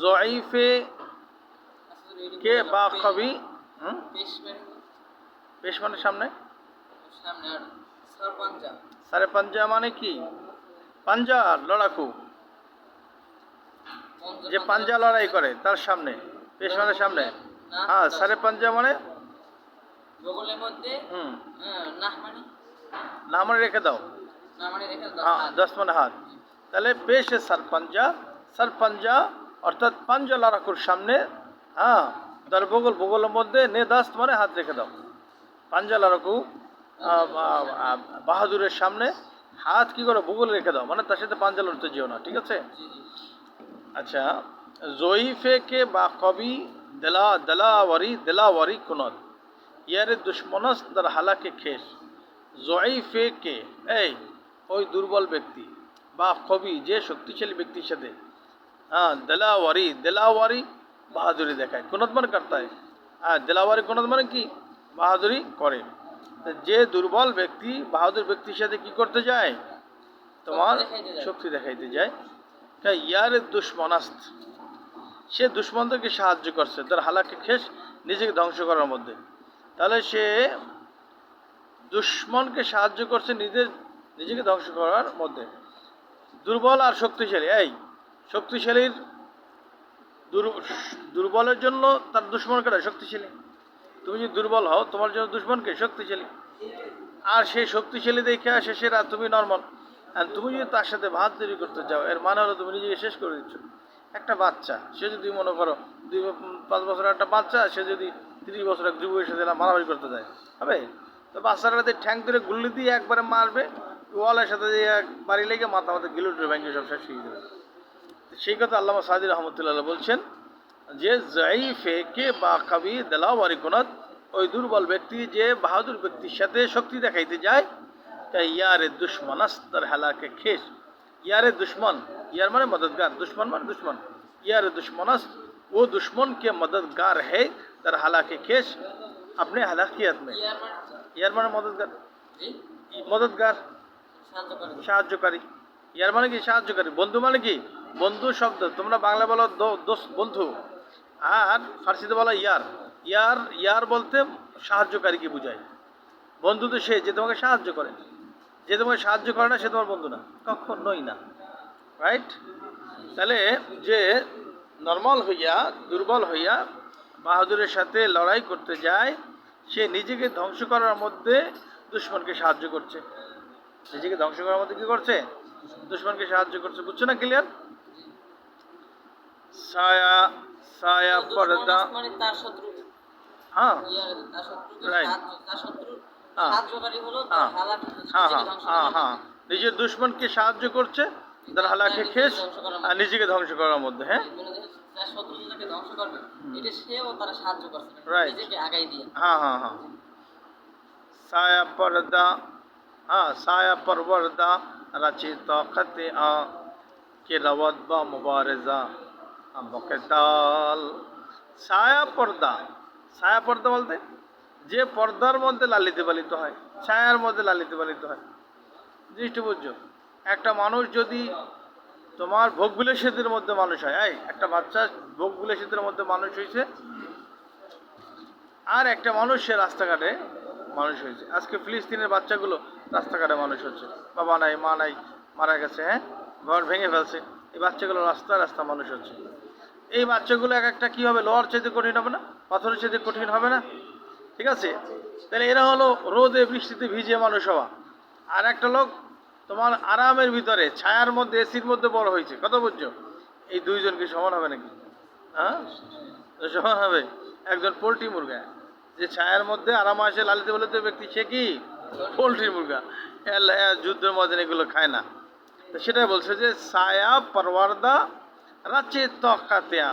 জয়ীফে কে বা কবি পেশ মানে সামনে, সারে পাঞ্জা মানে কি? পাঞ্জা লড়াকু, যে পাঞ্জা লড়াই করে তার সামনে, পেশ মানে সামনে। হ্যাঁ, সারে পাঞ্জা মানে না মানে রেখে দাও, হ্যাঁ 10 মানে হাত। তাহলে পেশ সার পাঞ্জা, সার পাঞ্জা অর্থাৎ পাঞ্জা লড়াকুর সামনে, হ্যাঁ তার বগল, বগলের মধ্যে নে দাস্ত মানে হাত রেখে দাও। পাঞ্জা লড়াকু বাহাদুরের সামনে হাত কি করো? বগলে রেখে দাও, মানে তার সাথে পাঞ্জা লড়তে যেও না, ঠিক আছে? আচ্ছা, জয়ীফে কে বা কবি দিলাওয়ারি কুনত ইয়ারে দুশ্মনস তার হালাকে খেস। জয়ীফে কে, এই ওই দুর্বল ব্যক্তি, বা কবি যে শক্তিশালী ব্যক্তির সাথে, হ্যাঁ দিলাওয়ারি বাহাদুরি দেখায়, কুনত মানে করতা হয়। হ্যাঁ, দিলাওয়ারি কুনত মানে কি? বাহাদুরি করে। যে দুর্বল ব্যক্তি বাহাদুর ব্যক্তির সাথে কি করতে যায়? তোমার শক্তি দেখাইতে যায়। ইয়ারে দুশ্মনাস্ত, সে দুশ্মনদেরকে সাহায্য করছে, তার হালাকে খেস, নিজেকে ধ্বংস করার মধ্যে। তাহলে সে দুশ্মনকে সাহায্য করছে নিজেকে ধ্বংস করার মধ্যে। দুর্বল আর শক্তিশালী, এই শক্তিশালীর দুর্বলের জন্য তার দুশ্মন কেটে শক্তিশালী। তুমি যদি দুর্বল হও, তোমার জন্য দুশ্মনকে শক্তিশালী। আর সেই শক্তিশালী দেখে আসে সেরা, তুমি নর্মাল। আর তুমি যদি তার সাথে ভাত তৈরি করতে যাও, এর মানে হলো তুমি নিজেকে শেষ করে দিচ্ছ। একটা বাচ্চা, সে যদি মনে করো 5 বছরের একটা বাচ্চা, সে যদি 30 বছর এক যুবকের সাথে মারামারি করতে যায়, হবে? তো বাচ্চাটাতে ঠ্যাং ধরে গুল্লি দিয়ে একবারে মারবে, ওয়ালের সাথে বাড়ি লেগে মাথা গিলুটে ভেঙে সব শেষ হয়ে যাবে। সেই কথা আল্লামা সাদি রহমতুল্লাহ বলছেন যে জয়ীফে কে বা কবি দিলাওয়ারি কুনত, ওই দুর্বল ব্যক্তি যে বাহাদুর ব্যক্তির সাথে শক্তি দেখাইতে যায়, তাই ইয়ারে দুশ্মনাস তার হালাকে খেস। ইয়ারে দুশ্মন, ইয়ার মানে মদদগার, দুশ্মন মানে দুশ্মন। यार दुश्मनस, वो दुश्मन के मददगार है तर हालाके खेस, अपने हलाकियत में। यार माने मददगार, मददगार সাহায্যকারী। ইয়ার মানে কি? সাহায্যকারী। বন্ধু মানে কি? বন্ধু শব্দ তোমরা বাংলা বলো দোস্ত, বন্ধু, আর ফার্সিতে বলো ইয়ার। ইয়ার বলতে সাহায্যকারীকে বোঝায়। বন্ধু তো সে যে তোমাকে সাহায্য করে, যে তোমাকে সাহায্য করে না সে তোমার বন্ধু না, কখনোই না, রাইট? তাহলে যে নর্মাল হইয়া, দুর্বল হইয়া বাহাদুরের সাথে লড়াই করতে যায়, সে নিজেকে ধ্বংস করার মধ্যে দুশ্মনকে সাহায্য করছে। নিজেকে ধ্বংস করার মধ্যে কি করছে? দুশ্মনকে সাহায্য করছে। বুঝছো না? ক্লিয়ার? সায়া সায়া পর্দা, হ্যাঁ রাইট, হ্যাঁ নিজের দুশ্মনকে সাহায্য করছে, তার হালাকে খেস, আর নিজেকে ধ্বংস করার মধ্যে। হ্যাঁ, রাইট, হ্যাঁ হ্যাঁ হ্যাঁ। সায়া পর্দা, হ্যাঁ সায়া পরবর্দা রাচি তখতে আ কে রওয়াত বা মুবারেজা বকেতাল। ছায়া পর্দা, ছায়া পর্দা বলতে যে পর্দার মধ্যে লালিত পালিত হয়, ছায়ার মধ্যে লালিত পালিত হয়। জিনিসটা বুঝছো? একটা মানুষ যদি তোমার ভোগ বিলাসিতার মধ্যে মানুষ হয়, একটা বাচ্চা ভোগ বিলাসিতার মধ্যে মানুষ হয়েছে, আর একটা মানুষ সে রাস্তাঘাটে মানুষ হয়েছে। আজকে ফিলিস্তিনের বাচ্চাগুলো রাস্তাঘাটে মানুষ হচ্ছে, বাবা নাই মা নাই, মারা গেছে, হ্যাঁ ঘর ভেঙে ফেলছে, এই বাচ্চাগুলো রাস্তা রাস্তা মানুষ হচ্ছে। এই বাচ্চাগুলো এক একটা কী হবে? লোহার চাইতে কঠিন হবে না? পাথরের চাইতে কঠিন হবে না? ঠিক আছে? তাহলে এরা হলো রোদে বৃষ্টিতে ভিজে মানুষ হওয়া, আর একটা লোক তোমার আরামের ভিতরে ছায়ার মধ্যে এসির মধ্যে বড় হয়েছে। কত বুঝছো? এই দুইজন কি সমান হবে নাকি? হ্যাঁ, সমান হবে? একজন পোলট্রি মুরগা, যে ছায়ার মধ্যে আরাম আসে লালিত বলিত ব্যক্তি, সে কি পোলট্রি মুরগা, যুদ্ধের মধ্যে এগুলো খায় না। তো সেটাই বলছে যে ছায়া পরওয়ারদা রাচে তকাতেয়া,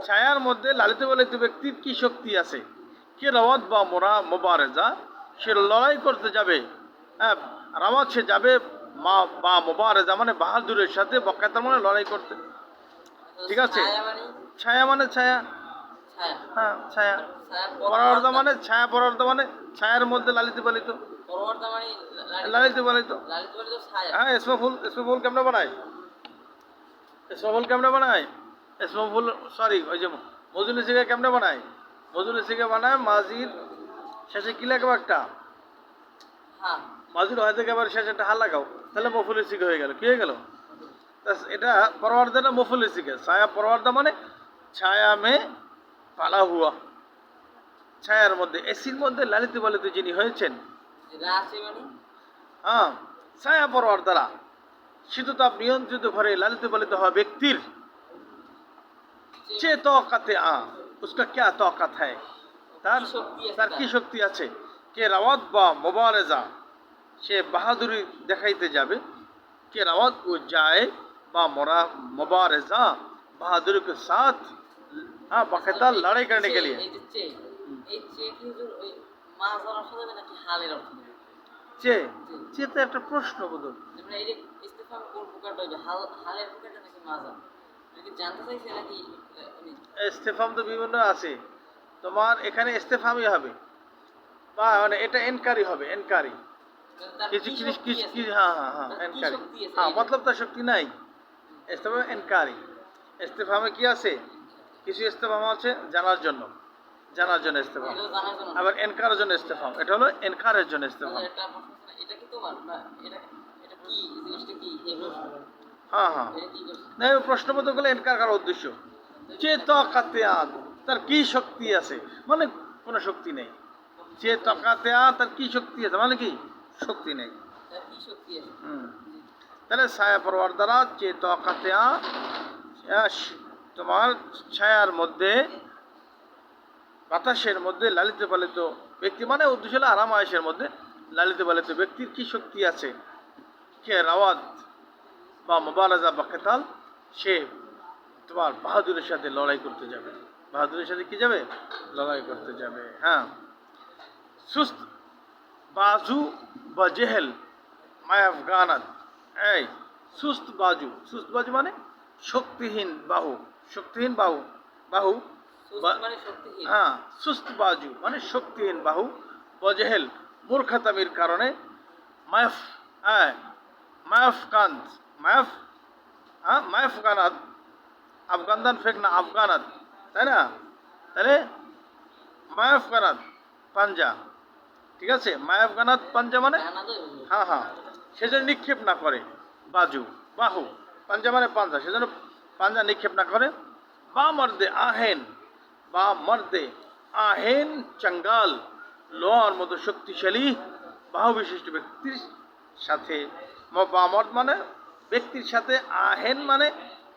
ছায়ার মধ্যে লালিত বলিত ব্যক্তির কি শক্তি আছে? কে রওয়াত বা মোবারেজা, সে লড়াই করতে যাবে, হ্যাঁ রাওয়াত সে যাবে, বা মোবারেজা মানে বাহাদুরের সাথে, বকাতার মানে লড়াই করতে। ঠিক আছে? ছায়া মানে ছায়া, হ্যাঁ ছায়া। পরওয়ারদা মানে ছায়া, পরওয়ারদা মানে ছায়ার মধ্যে লালিত পালিত, লালিত পালিত। হ্যাঁ, ইসমে ফুল কেমনে বানায়? ইসমে ফুল কেমনে বানায়? ইসমফুল সরি ওই যে মজুল সিগা কেমনে বানায়? মজুল সিগা বানায় মাজির শেষে কি লাগাবো একটা হ্যাঁ মাজির হয়তো একেবারে শেষে একটা হা লাগাও, তাহলে মফুল সিগা হয়ে গেল। কি হয়ে গেল? এটা পরওয়ারদা না মফুল সিগা? ছায়া পরওয়ারদা মানে ছায়া মে পালা হুয়া, ছায়ার মধ্যে এসির মধ্যে লালিত পালিত যিনি হয়েছেন। রাশি মানে হ্যাঁ, ছায়া পরওয়ারদারা শীততাপ নিয়ন্ত্রিত ঘরে লালিত পালিত হওয়া ব্যক্তির যে তকাতে উসকা ক্যা তকাত হ্যায়, তার তার কি শক্তি আছে? কে রাওয়াত বা মোবারেজা, সে বাহাদুরি দেখাইতে যাবে। কে রাওয়াত ও যায় বা মোবারেজা, बहादुरी के साथ हाँ बकायदा लड़ाई करने के लिए। এই যে চে এই চে কি হুজুর ওই মাজার অর্থ দেবে নাকি হালের অর্থ দেবে? চে চে তো একটা প্রশ্ন বোধ। মানে এই যে ইস্তেফাম কোন প্রকারটা হবে হালের প্রকারটা নাকি মাজার? নাকি জানতে চাইছে নাকি উনি ইস্তেফাম তো বিভিন্ন আছে, তোমার এখানে ইস্তেফামই হবে বা মানে এটা এনকারি হবে, এনকারি তার কিছু কি কিছু শক্তি কিছু আছে? কিছু হ্যাঁ হ্যাঁ হ্যাঁ তার কি এনকারি শক্তি আছে? হ্যাঁ এই যে- मतलब তার শক্তি নাই। ইস্তেফাম এনকারি, ইস্তেফামে কি আছে? কিছু ইস্তেফাম আছে জানার জন্য, জানার জন্য ইস্তেফাম, এটাও জানার জন্য না। আবার এনকারের জন্য ইস্তেফাম। এটা হলো এনকারের জন্য ইস্তেফাম। আচ্ছা, একটা প্রশ্ন ছিল, এটা কি তোমার না এটা এটা কি এই জিনিসটা কি এই প্রশ্ন হ্যাঁ হ্যাঁ এটা কি করছে? না, প্রশ্নবোধক হলে এনকার করার উদ্দেশ্য যে তকাতে তার কি শক্তি আছে, মানে কোনো শক্তি নেই। যে তকাতে তার কি শক্তি আছে, মানে কি শক্তি নেই। তার কি শক্তি আছে? হুম, তাহলে ছায়া পরওয়ার দ্বারা যে তকাতে তোমার ছায়ার মধ্যে বাতাসের মধ্যে লালিত পালিত ব্যক্তি, মানে উদ্দেশ্য হলো আরাম আয়েসের মধ্যে লালিত পালিত ব্যক্তির কি শক্তি আছে? কে রাওয়াত বা মোবারাজা বা কেতাল, সে তোমার বাহাদুরের সাথে লড়াই করতে যাবে। বাহাদুরের সাথে কি যাবে? লড়াই করতে যাবে। হ্যাঁ, সুস্ত বাজু বা জেহেল মায়াফগানাত, এই সুস্ত বাজু, সুস্ত বাজু মানে শক্তিহীন বাহু, শক্তিহীন বাহু, বাহু সুস্থ মানে শক্তিহীন। হ্যাঁ, সুস্ত বাজু মানে শক্তিহীন বাহু, বজেহেল মূর্খতামির কারণে, মায়ফ হ্যাঁ মায়ফকান্ত, মায়ফ হ্যাঁ মায়ফগানাত, আফগানদান ফেক না আফগানাত, তাই না? তাহলে মায়াফগানাত পাঞ্জা, ঠিক আছে? মায়াফগানাত পাঞ্জা মানে জানা যায় হুজুর। হ্যাঁ হ্যাঁ, সেজন্য নিক্ষেপ না করে। বাজু বাহু, পাঞ্জা মানে পাঞ্জা, সেজন্য পাঞ্জা নিক্ষেপ না করে। বা মর্দে আহেন, বা মর্দে আহেন চঙ্গাল, লোহার মতো শক্তিশালী বাহু বিশিষ্ট ব্যক্তির সাথে। বা মর্দ মানে ব্যক্তির সাথে, আহেন মানে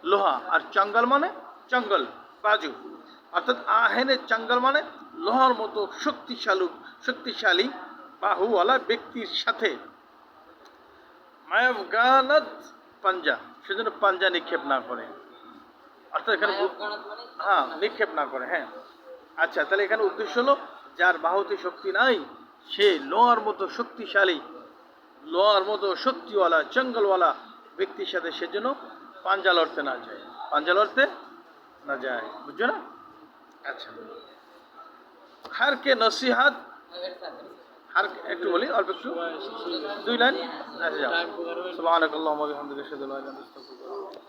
লোহা, আর চঙ্গল মানে জঙ্গল, বাজু। অর্থাৎ আহেনের চঙ্গল মানে লোহার মতো শক্তিশালী বাহুওয়ালা ব্যক্তির সাথে। মায়াফগানাত পাঞ্জা, সেজন্য পাঞ্জা নিক্ষেপ না করে। অর্থাৎ এখানে মায়াফগানাত মানে হ্যাঁ নিক্ষেপ না করে। হ্যাঁ, আচ্ছা, তাহলে এখানে উদ্দেশ্য হলো যার বাহুতে শক্তি নাই, সে লোহার মতো শক্তিশালী, লোহার মতো শক্তিওয়ালা জঙ্গলওয়ালা ব্যক্তির সাথে সেজন্য পাঞ্জা লড়তে না যায়, পাঞ্জা লড়তে না যায়। বুঝছো না? আচ্ছা, হার কে নসিহাত, হার একটু বলি অল্প একটু, 2 লাইন। আচ্ছা যাও। সুবহানাকাল্লাহুম্মা ওয়া বিহামদিকা আশহাদু আল্লা ইলাহা ইল্লা আনতা আস্তাগফিরুকা ওয়া আতুবু ইলাইক।